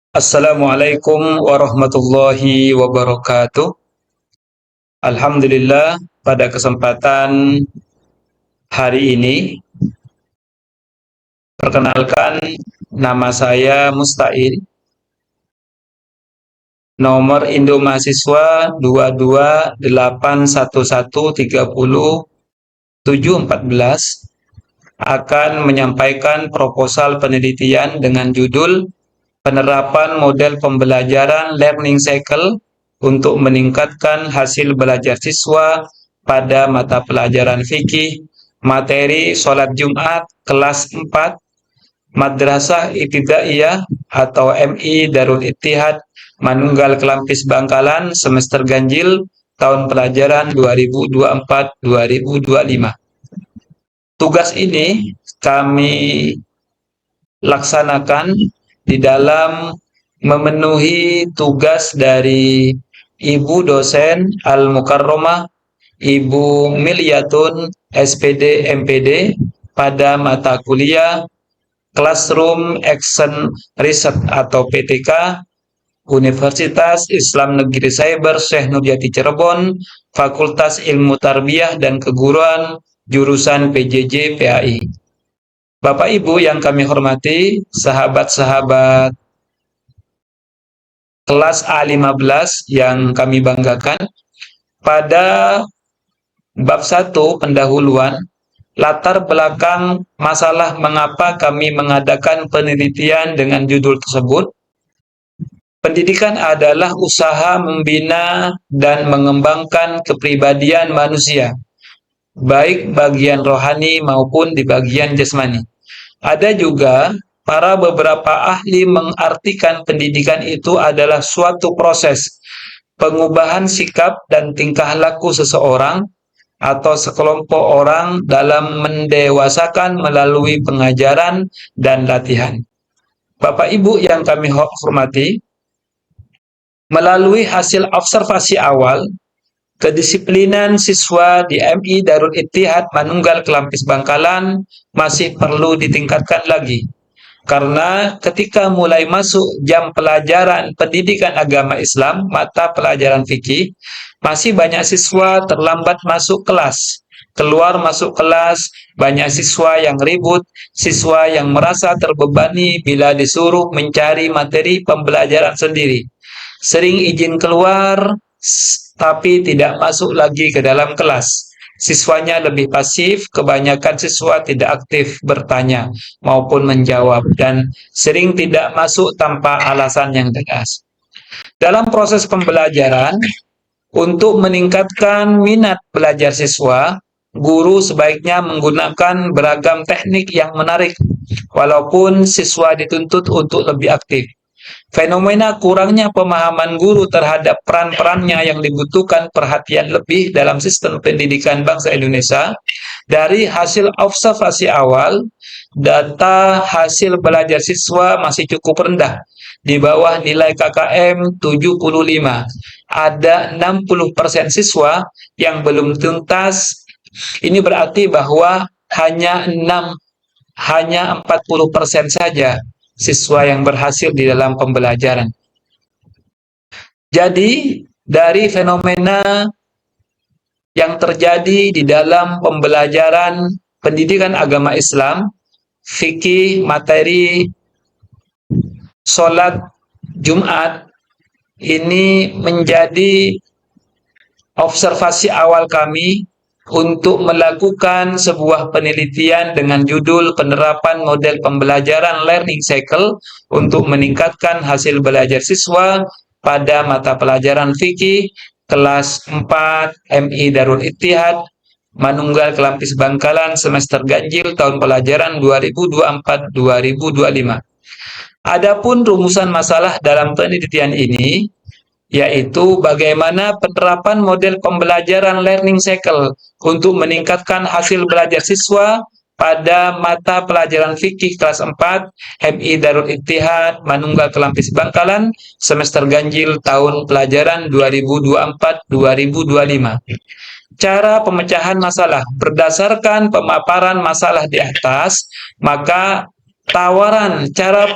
Assalamualaikum warahmatullahi wabarakatuh. Alhamdulillah, pada kesempatan hari ini, perkenalkan nama saya Musta'in, nomor Indo Mahasiswa 22811307714 akan menyampaikan proposal penelitian dengan judul penerapan model pembelajaran learning cycle untuk meningkatkan hasil belajar siswa pada mata pelajaran fikih, materi sholat Jumat kelas 4, Madrasah Ibtidaiyah atau MI Darul Ittihad Manunggal Kelampis Bangkalan semester ganjil tahun pelajaran 2024-2025. Tugas ini kami laksanakan di dalam memenuhi tugas dari Ibu dosen Al-Mukarromah, Ibu Milyatun SPD MPD pada mata kuliah Classroom Action Research atau PTK Universitas Islam Negeri Cyber Syekh Nurjati Cirebon, Fakultas Ilmu Tarbiyah dan Keguruan, jurusan PJJ PAI. Bapak Ibu yang kami hormati, sahabat-sahabat kelas A15 yang kami banggakan, pada bab 1 pendahuluan, latar belakang masalah mengapa kami mengadakan penelitian dengan judul tersebut. Pendidikan adalah usaha membina dan mengembangkan kepribadian manusia, baik bagian rohani maupun di bagian jasmani. Ada juga beberapa ahli mengartikan pendidikan itu adalah suatu proses pengubahan sikap dan tingkah laku seseorang atau sekelompok orang dalam mendewasakan melalui pengajaran dan latihan. Bapak Ibu yang kami hormati, melalui hasil observasi awal, kedisiplinan siswa di MI Darul Ittihad Manunggal Kelampis Bangkalan masih perlu ditingkatkan lagi. Karena ketika mulai masuk jam pelajaran pendidikan agama Islam, mata pelajaran fikih, masih banyak siswa terlambat masuk kelas. Keluar masuk kelas, banyak siswa yang ribut, siswa yang merasa terbebani bila disuruh mencari materi pembelajaran sendiri. Sering izin keluar, tapi tidak masuk lagi ke dalam kelas. Siswanya lebih pasif, kebanyakan siswa tidak aktif bertanya maupun menjawab, dan sering tidak masuk tanpa alasan yang tegas. Dalam proses pembelajaran, untuk meningkatkan minat belajar siswa, guru sebaiknya menggunakan beragam teknik yang menarik, walaupun siswa dituntut untuk lebih aktif. Fenomena kurangnya pemahaman guru terhadap peran-perannya yang dibutuhkan perhatian lebih dalam sistem pendidikan bangsa Indonesia. Dari hasil observasi awal, data hasil belajar siswa masih cukup rendah, di bawah nilai KKM 75. Ada 60% siswa yang belum tuntas. Ini berarti bahwa hanya 40% saja siswa yang berhasil di dalam pembelajaran. Jadi, dari fenomena yang terjadi di dalam pembelajaran pendidikan agama Islam, fikih, materi sholat Jumat, ini menjadi observasi awal kami untuk melakukan sebuah penelitian dengan judul penerapan model pembelajaran learning cycle untuk meningkatkan hasil belajar siswa pada mata pelajaran fikih kelas 4 MI Darul Ittihad Manunggal Kelampis Bangkalan semester ganjil tahun pelajaran 2024-2025. Adapun rumusan masalah dalam penelitian ini yaitu bagaimana penerapan model pembelajaran learning cycle untuk meningkatkan hasil belajar siswa pada mata pelajaran fikih kelas 4 MI Darul Ittihad Manunggal Kelampis Bangkalan semester ganjil tahun pelajaran 2024-2025. Cara pemecahan masalah berdasarkan pemaparan masalah di atas, maka tawaran cara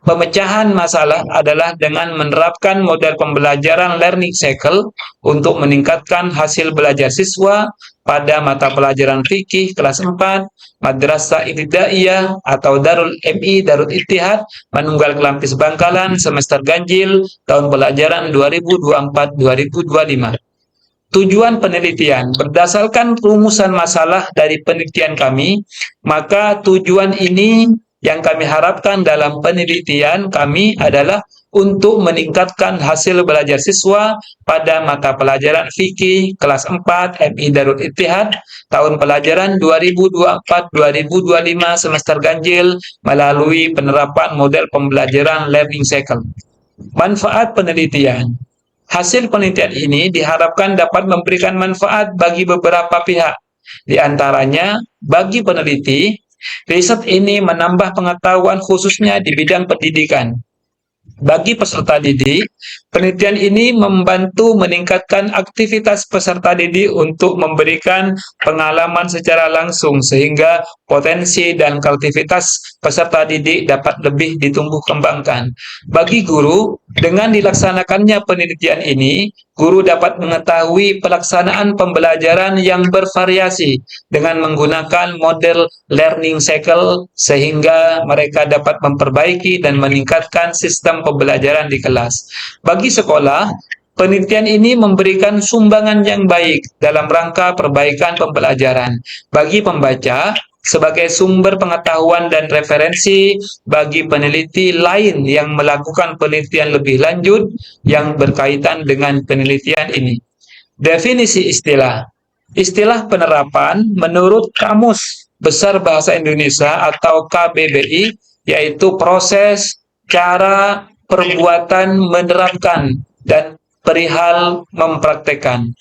Pemecahan masalah adalah dengan menerapkan model pembelajaran learning cycle untuk meningkatkan hasil belajar siswa pada mata pelajaran fikih kelas 4, Madrasah Ibtidaiyah atau Darul MI Darul Ittihad, Manunggal Kelampis Bangkalan, semester ganjil, tahun pelajaran 2024-2025. Tujuan penelitian berdasarkan rumusan masalah dari penelitian kami, maka tujuan ini yang kami harapkan dalam penelitian kami adalah untuk meningkatkan hasil belajar siswa pada mata pelajaran fikih kelas 4 MI Darul Ittihad tahun pelajaran 2024-2025 semester ganjil melalui penerapan model pembelajaran learning cycle. Manfaat penelitian. Hasil penelitian ini diharapkan dapat memberikan manfaat bagi beberapa pihak. Di antaranya, bagi peneliti, riset ini menambah pengetahuan khususnya di bidang pendidikan. Bagi peserta didik, penelitian ini membantu meningkatkan aktivitas peserta didik untuk memberikan pengalaman secara langsung sehingga potensi dan kreativitas peserta didik dapat lebih ditumbuh kembangkan. Bagi guru, dengan dilaksanakannya penelitian ini, guru dapat mengetahui pelaksanaan pembelajaran yang bervariasi dengan menggunakan model learning cycle sehingga mereka dapat memperbaiki dan meningkatkan sistem pembelajaran di kelas. Bagi sekolah, penelitian ini memberikan sumbangan yang baik dalam rangka perbaikan pembelajaran. Bagi pembaca, sebagai sumber pengetahuan dan referensi bagi peneliti lain yang melakukan penelitian lebih lanjut yang berkaitan dengan penelitian ini. Definisi istilah. Istilah penerapan menurut Kamus Besar Bahasa Indonesia atau KBBI yaitu proses, cara, perbuatan menerapkan, dan perihal mempraktekkan.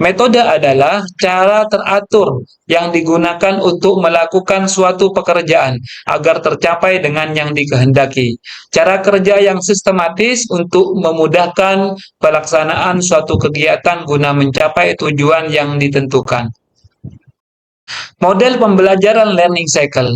Metode adalah cara teratur yang digunakan untuk melakukan suatu pekerjaan agar tercapai dengan yang dikehendaki. Cara kerja yang sistematis untuk memudahkan pelaksanaan suatu kegiatan guna mencapai tujuan yang ditentukan. Model pembelajaran learning cycle.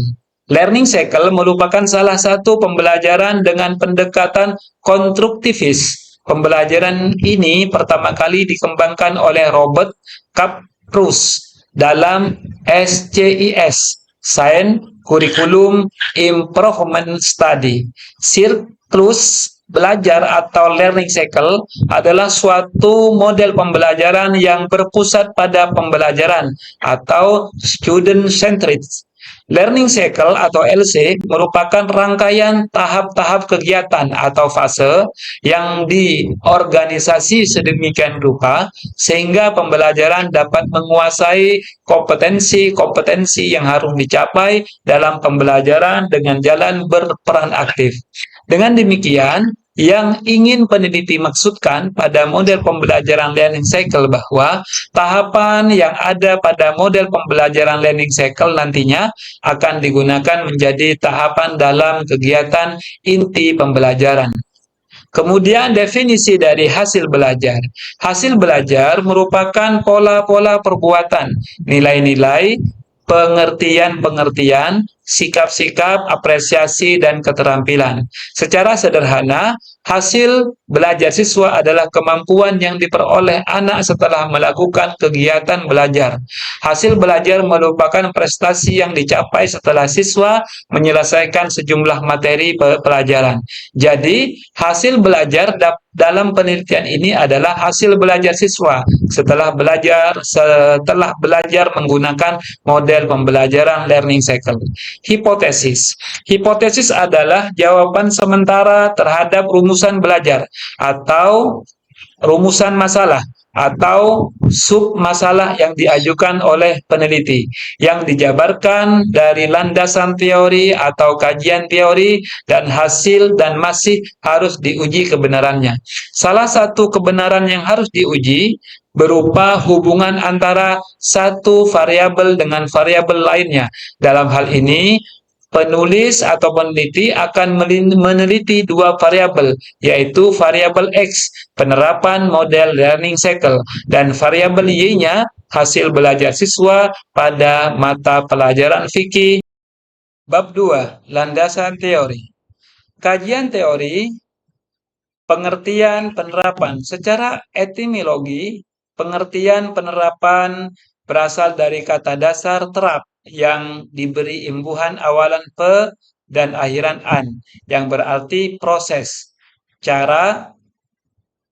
Learning cycle merupakan salah satu pembelajaran dengan pendekatan konstruktivis. Pembelajaran ini pertama kali dikembangkan oleh Robert Kaprus dalam SCIS, Science Curriculum Improvement Study. Siklus belajar atau learning cycle adalah suatu model pembelajaran yang berpusat pada pembelajaran atau student-centered. Learning cycle atau LC merupakan rangkaian tahap-tahap kegiatan atau fase yang diorganisasi sedemikian rupa sehingga pembelajaran dapat menguasai kompetensi-kompetensi yang harus dicapai dalam pembelajaran dengan jalan berperan aktif. Dengan demikian, yang ingin peneliti maksudkan pada model pembelajaran learning cycle bahwa tahapan yang ada pada model pembelajaran learning cycle nantinya akan digunakan menjadi tahapan dalam kegiatan inti pembelajaran. Kemudian definisi dari hasil belajar. Hasil belajar merupakan pola-pola perbuatan, nilai-nilai, pengertian-pengertian, sikap-sikap, apresiasi, dan keterampilan. Secara sederhana, hasil belajar siswa adalah kemampuan yang diperoleh anak setelah melakukan kegiatan belajar. Hasil belajar merupakan prestasi yang dicapai setelah siswa menyelesaikan sejumlah materi pelajaran. Jadi, hasil belajar dalam penelitian ini adalah hasil belajar siswa setelah belajar menggunakan model pembelajaran learning cycle. Hipotesis. Hipotesis adalah jawaban sementara terhadap rumusan belajar atau rumusan masalah atau sub masalah yang diajukan oleh peneliti yang dijabarkan dari landasan teori atau kajian teori dan hasil dan masih harus diuji kebenarannya. Salah satu kebenaran yang harus diuji berupa hubungan antara satu variabel dengan variabel lainnya. Dalam hal ini, penulis atau peneliti akan meneliti dua variabel, yaitu variabel X, penerapan model learning cycle, dan variabel Y-nya, hasil belajar siswa pada mata pelajaran fikih. Bab 2, landasan teori. Kajian teori, pengertian, penerapan. Secara etimologi, pengertian penerapan berasal dari kata dasar terap yang diberi imbuhan awalan pe dan akhiran an, yang berarti proses, cara,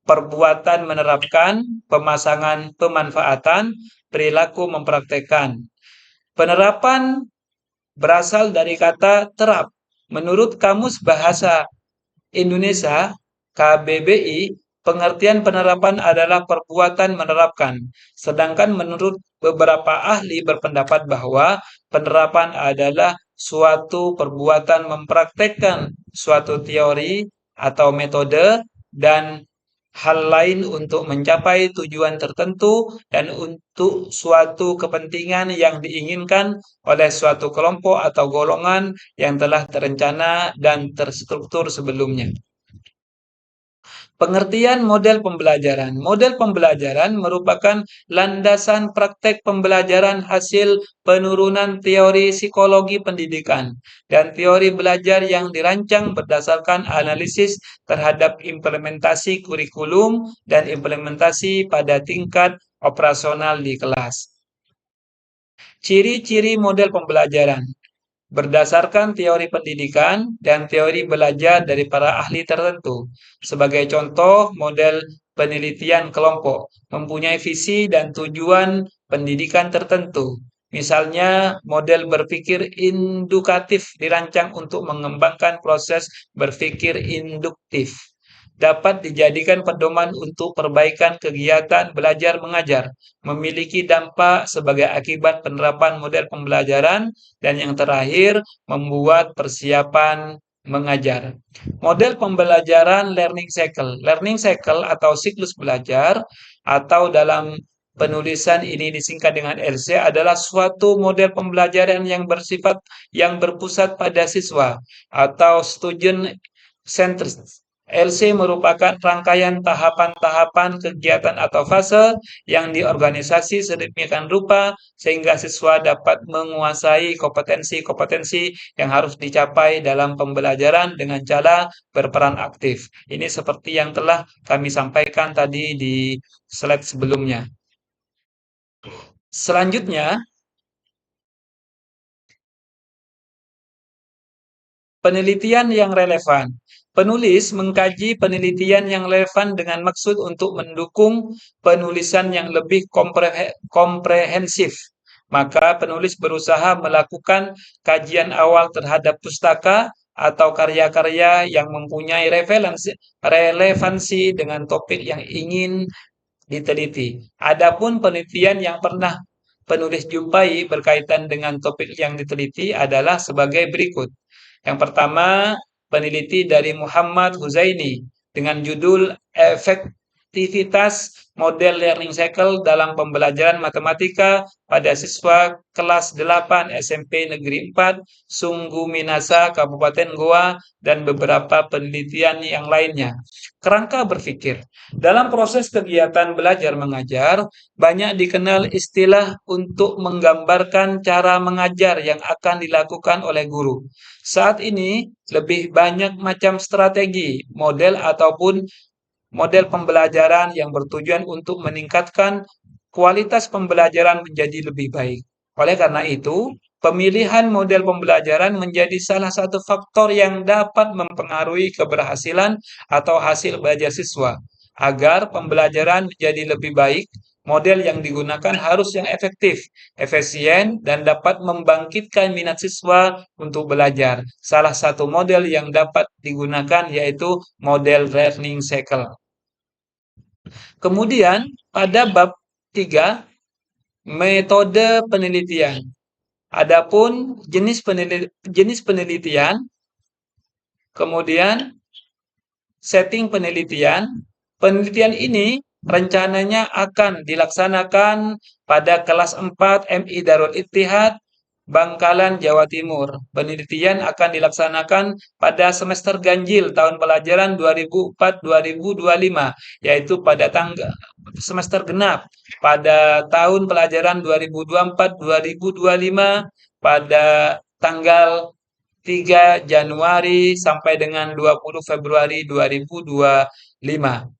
perbuatan menerapkan, pemasangan pemanfaatan, perilaku mempraktekkan. Penerapan berasal dari kata terap. Menurut Kamus Bahasa Indonesia (KBBI), pengertian penerapan adalah perbuatan menerapkan. Sedangkan menurut beberapa ahli berpendapat bahwa penerapan adalah suatu perbuatan mempraktekkan suatu teori atau metode dan hal lain untuk mencapai tujuan tertentu dan untuk suatu kepentingan yang diinginkan oleh suatu kelompok atau golongan yang telah terencana dan terstruktur sebelumnya. Pengertian model pembelajaran. Model pembelajaran merupakan landasan praktek pembelajaran hasil penurunan teori psikologi pendidikan dan teori belajar yang dirancang berdasarkan analisis terhadap implementasi kurikulum dan implementasi pada tingkat operasional di kelas. Ciri-ciri model pembelajaran berdasarkan teori pendidikan dan teori belajar dari para ahli tertentu. Sebagai contoh, model penelitian kelompok mempunyai visi dan tujuan pendidikan tertentu. Misalnya, model berpikir indukatif dirancang untuk mengembangkan proses berpikir induktif. Dapat dijadikan pedoman untuk perbaikan kegiatan belajar mengajar, memiliki dampak sebagai akibat penerapan model pembelajaran, dan yang terakhir, membuat persiapan mengajar. Model pembelajaran learning cycle. Learning cycle atau siklus belajar atau dalam penulisan ini disingkat dengan LC adalah suatu model pembelajaran yang bersifat yang berpusat pada siswa atau student centered. LC merupakan rangkaian tahapan-tahapan kegiatan atau fase yang diorganisasi sedemikian rupa sehingga siswa dapat menguasai kompetensi-kompetensi yang harus dicapai dalam pembelajaran dengan cara berperan aktif. Ini seperti yang telah kami sampaikan tadi di slide sebelumnya. Selanjutnya, penelitian yang relevan. Penulis mengkaji penelitian yang relevan dengan maksud untuk mendukung penulisan yang lebih komprehensif. Maka penulis berusaha melakukan kajian awal terhadap pustaka atau karya-karya yang mempunyai relevansi dengan topik yang ingin diteliti. Adapun penelitian yang pernah penulis jumpai berkaitan dengan topik yang diteliti adalah sebagai berikut. Yang pertama, peneliti dari Muhammad Huzaini dengan judul Efektivitas Model Learning Cycle dalam Pembelajaran Matematika pada Siswa Kelas 8 SMP Negeri 4, Sunggu Minasa, Kabupaten Goa, dan beberapa penelitian yang lainnya. Kerangka berpikir. Dalam proses kegiatan belajar mengajar, banyak dikenal istilah untuk menggambarkan cara mengajar yang akan dilakukan oleh guru. Saat ini, lebih banyak macam strategi, model ataupun model pembelajaran yang bertujuan untuk meningkatkan kualitas pembelajaran menjadi lebih baik. Oleh karena itu, pemilihan model pembelajaran menjadi salah satu faktor yang dapat mempengaruhi keberhasilan atau hasil belajar siswa. Agar pembelajaran menjadi lebih baik, model yang digunakan harus yang efektif, efisien, dan dapat membangkitkan minat siswa untuk belajar. Salah satu model yang dapat digunakan yaitu model learning cycle. Kemudian, pada bab 3, metode penelitian. Adapun jenis penelitian, kemudian setting penelitian. Penelitian ini rencananya akan dilaksanakan pada kelas 4 MI Darul Ittihad, Bangkalan, Jawa Timur. Penelitian akan dilaksanakan pada semester ganjil tahun pelajaran 2004-2025, yaitu pada semester genap pada tahun pelajaran 2024-2025 pada tanggal 3 Januari sampai dengan 20 Februari 2025.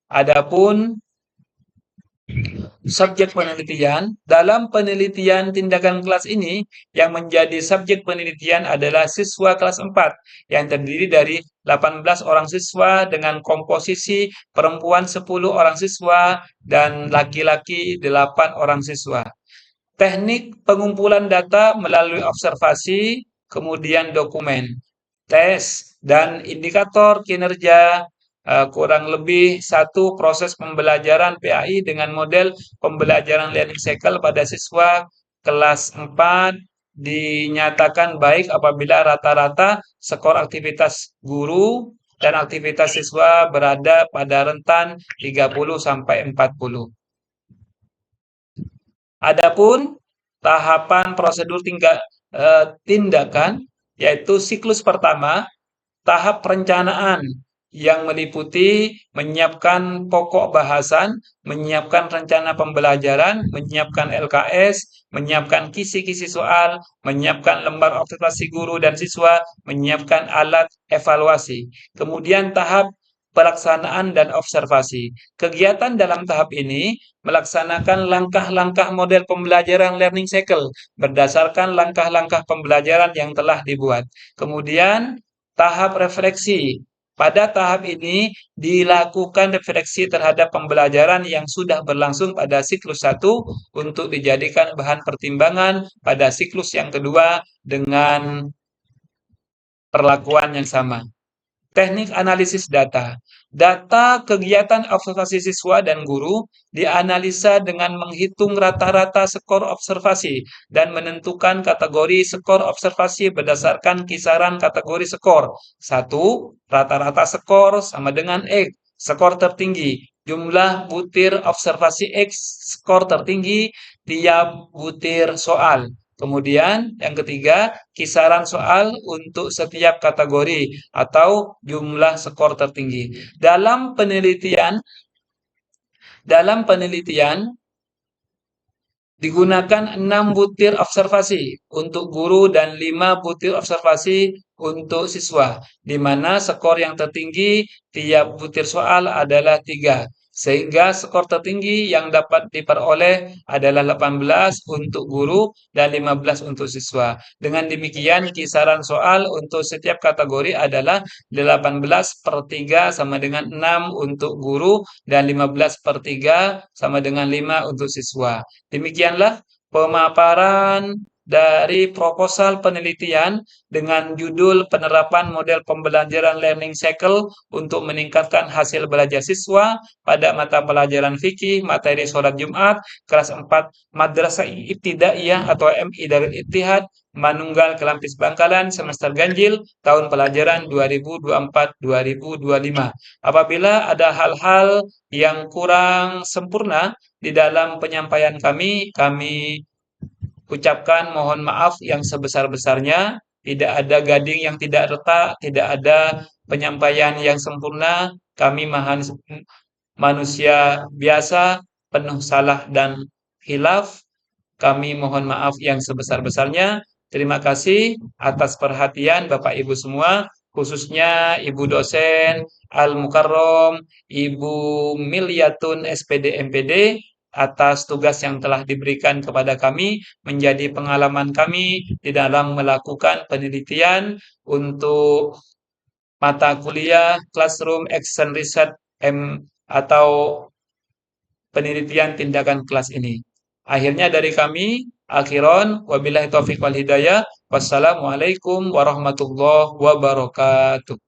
Adapun subjek penelitian, dalam penelitian tindakan kelas ini yang menjadi subjek penelitian adalah siswa kelas 4 yang terdiri dari 18 orang siswa dengan komposisi perempuan 10 orang siswa dan laki-laki 8 orang siswa. Teknik pengumpulan data melalui observasi, kemudian dokumen, tes, dan indikator kinerja kurang lebih satu proses pembelajaran PAI dengan model pembelajaran learning cycle pada siswa kelas 4 dinyatakan baik apabila rata-rata skor aktivitas guru dan aktivitas siswa berada pada rentan 30 sampai 40. Adapun tahapan prosedur tindakan yaitu siklus pertama, tahap perencanaan yang meliputi menyiapkan pokok bahasan, menyiapkan rencana pembelajaran, menyiapkan LKS, menyiapkan kisi-kisi soal, menyiapkan lembar observasi guru dan siswa, menyiapkan alat evaluasi. Kemudian tahap pelaksanaan dan observasi. Kegiatan dalam tahap ini melaksanakan langkah-langkah model pembelajaran learning cycle berdasarkan langkah-langkah pembelajaran yang telah dibuat. Kemudian tahap refleksi. Pada tahap ini dilakukan refleksi terhadap pembelajaran yang sudah berlangsung pada siklus 1 untuk dijadikan bahan pertimbangan pada siklus yang kedua dengan perlakuan yang sama. Teknik analisis data. Data kegiatan observasi siswa dan guru dianalisa dengan menghitung rata-rata skor observasi dan menentukan kategori skor observasi berdasarkan kisaran kategori skor. 1. Rata-rata skor sama dengan X. Skor tertinggi. Jumlah butir observasi X skor tertinggi tiap butir soal. Kemudian yang ketiga, kisaran soal untuk setiap kategori atau jumlah skor tertinggi. Dalam penelitian digunakan 6 butir observasi untuk guru dan 5 butir observasi untuk siswa, di mana skor yang tertinggi tiap butir soal adalah 3. Sehingga skor tertinggi yang dapat diperoleh adalah 18 untuk guru dan 15 untuk siswa. Dengan demikian, kisaran soal untuk setiap kategori adalah 18/3 sama dengan 6 untuk guru dan 15/3 sama dengan 5 untuk siswa. Demikianlah pemaparan dari proposal penelitian dengan judul penerapan model pembelajaran learning cycle untuk meningkatkan hasil belajar siswa pada mata pelajaran fikih, materi sholat Jumat, kelas 4 Madrasah Ibtidaiyah atau MI Darul Ittihad, Manunggal Kelampis Bangkalan, semester ganjil, tahun pelajaran 2024-2025. Apabila ada hal-hal yang kurang sempurna di dalam penyampaian kami ucapkan mohon maaf yang sebesar-besarnya. Tidak ada gading yang tidak retak, tidak ada penyampaian yang sempurna. Kami manusia biasa, penuh salah dan khilaf. Kami mohon maaf yang sebesar-besarnya. Terima kasih atas perhatian Bapak Ibu semua, khususnya Ibu dosen Al-Mukarrom, Ibu Milyatun SPD MPD, atas tugas yang telah diberikan kepada kami menjadi pengalaman kami di dalam melakukan penelitian untuk mata kuliah Classroom Action Research atau penelitian tindakan kelas ini. Akhirnya dari kami, akhiron, wabillahi taufiq wal hidayah, wassalamualaikum warahmatullahi wabarakatuh.